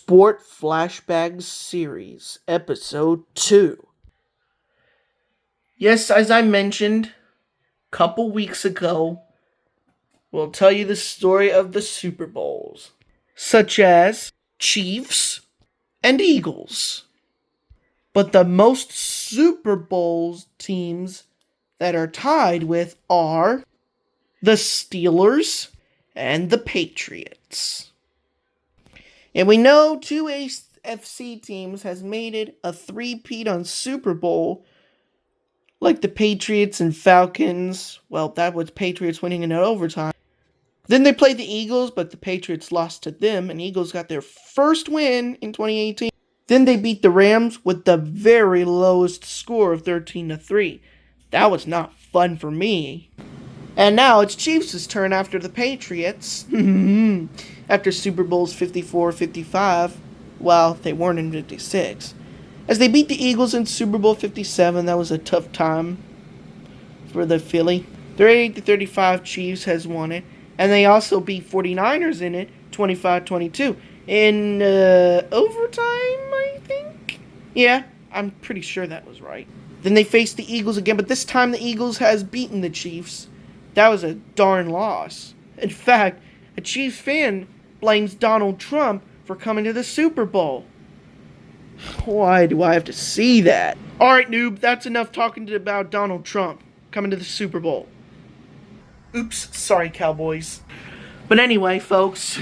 Sport Flashback Series, Episode 2. Yes, as I mentioned a couple weeks ago, we'll tell you the story of the Super Bowls, such as Chiefs and Eagles. But the most Super Bowls teams that are tied with are the Steelers and the Patriots. And we know two AFC teams has made it a three-peat on Super Bowl, like the Patriots and Falcons. Well, that was Patriots winning in overtime. Then they played the Eagles, but the Patriots lost to them, and Eagles got their first win in 2018. Then they beat the Rams with the very lowest score of 13-3. That was not fun for me. And now it's Chiefs' turn after the Patriots. After Super Bowls 54-55. Well, they weren't in 56. As they beat the Eagles in Super Bowl 57, that was a tough time for the Philly. 38-35 Chiefs has won it. And they also beat 49ers in it, 25-22. In overtime, I think? Yeah, I'm pretty sure that was right. Then they faced the Eagles again, but this time the Eagles has beaten the Chiefs. That was a darn loss. In fact, a Chiefs fan blames Donald Trump for coming to the Super Bowl. Why do I have to see that? Alright, noob, that's enough talking about Donald Trump coming to the Super Bowl. Oops, sorry, Cowboys. But anyway, folks,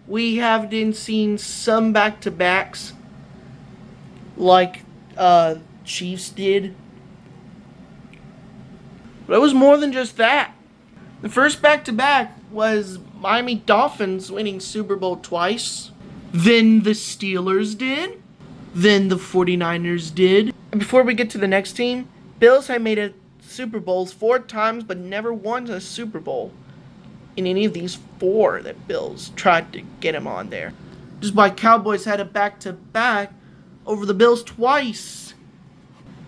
we have been seeing some back-to-backs like Chiefs did. But it was more than just that. The first back-to-back was Miami Dolphins winning Super Bowl twice. Then the Steelers did. Then the 49ers did. And before we get to the next team, Bills had made it Super Bowls 4 times but never won a Super Bowl in any of these 4 that Bills tried to get him on there. Just why Cowboys had a back-to-back over the Bills twice.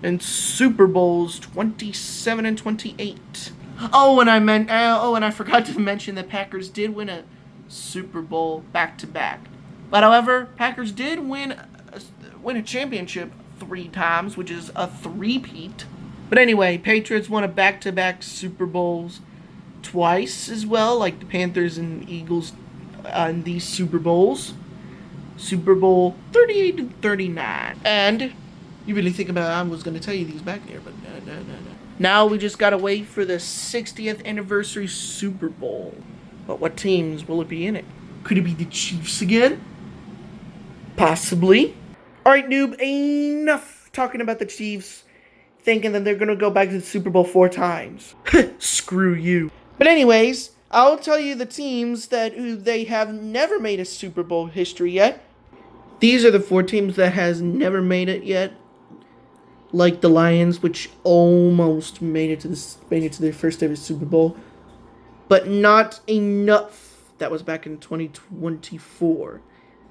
In Super Bowls 27 and 28. And I forgot to mention that Packers did win a Super Bowl back-to-back. But however, Packers did win a championship 3 times, which is a three-peat. But anyway, Patriots won a back-to-back Super Bowls twice as well, like the Panthers and Eagles in these Super Bowls. Super Bowl 38 and 39. And you really think about it, I was going to tell you these back there, but no. Now we just got to wait for the 60th anniversary Super Bowl. But what teams will it be in it? Could it be the Chiefs again? Possibly. Alright, noob, enough talking about the Chiefs, thinking that they're going to go back to the Super Bowl 4 times. Screw you. But anyways, I'll tell you the teams who they have never made a Super Bowl history yet. These are the 4 teams that has never made it yet. Like the Lions, which almost made it to their first ever Super Bowl, but not enough. That was back in 2024,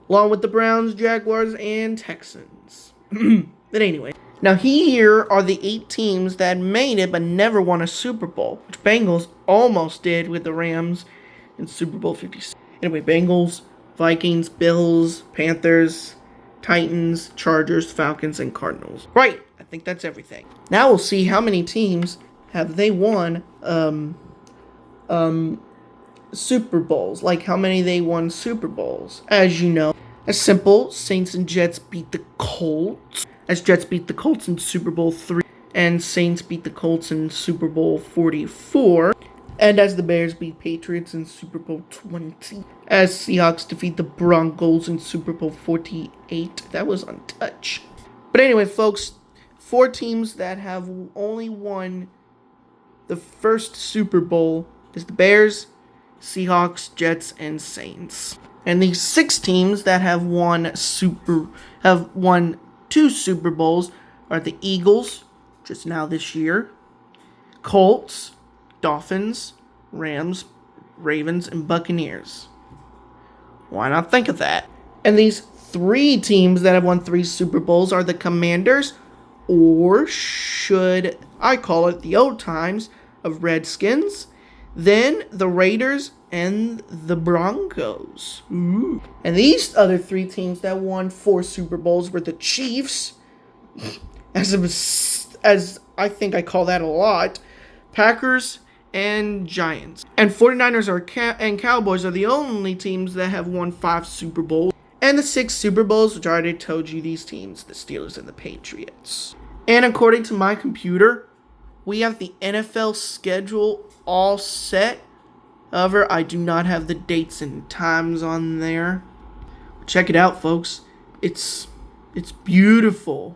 along with the Browns, Jaguars, and Texans. But anyway, now here are the 8 teams that made it but never won a Super Bowl, which Bengals almost did with the Rams in Super Bowl 56. Anyway, Bengals, Vikings, Bills, Panthers, Titans, Chargers, Falcons, and Cardinals. Right, I think that's everything. Now we'll see how many teams have they won Super Bowls. Like how many they won Super Bowls. As you know, as simple, Saints and Jets beat the Colts. As Jets beat the Colts in Super Bowl 3. And Saints beat the Colts in Super Bowl 44. And as the Bears beat Patriots in Super Bowl 20. As Seahawks defeat the Broncos in Super Bowl 48. That was untouched. But anyway, folks, 4 teams that have only won the first Super Bowl is the Bears, Seahawks, Jets, and Saints. And these 6 teams that have won 2 Super Bowls are the Eagles, just now this year, Colts, Dolphins, Rams, Ravens, and Buccaneers. Why not think of that? And these 3 teams that have won 3 Super Bowls are the Commanders, or should I call it the old times of Redskins, then the Raiders, and the Broncos. Ooh. And these other 3 teams that won 4 Super Bowls were the Chiefs, as I think I call that a lot, Packers, and Giants. And 49ers and Cowboys are the only teams that have won 5 Super Bowls. And the 6 Super Bowls, which I already told you these teams, the Steelers and the Patriots. And according to my computer, we have the NFL schedule all set. However, I do not have the dates and times on there. Check it out, folks. It's beautiful.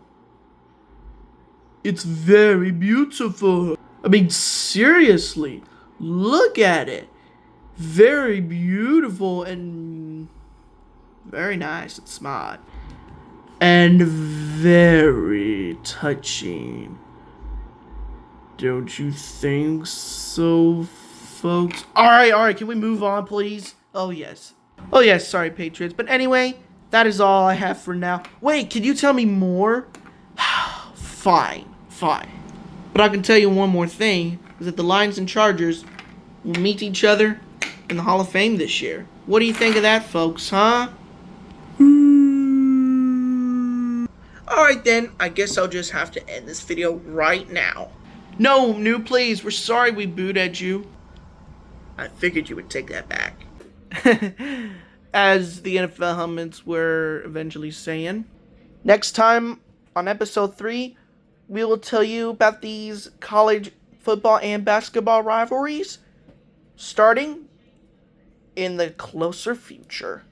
It's very beautiful. I mean, seriously, look at it. Very beautiful and very nice and smart. And very touching. Don't you think so, folks? Alright, can we move on, please? Oh, yes, sorry, Patriots. But anyway, that is all I have for now. Wait, can you tell me more? Fine. But I can tell you one more thing, is that the Lions and Chargers will meet each other in the Hall of Fame this year. What do you think of that, folks, huh? Alright then, I guess I'll just have to end this video right now. No, New, please, we're sorry we booed at you. I figured you would take that back. As the NFL helmets were eventually saying. Next time, on episode 3, we will tell you about these college football and basketball rivalries starting in the closer future.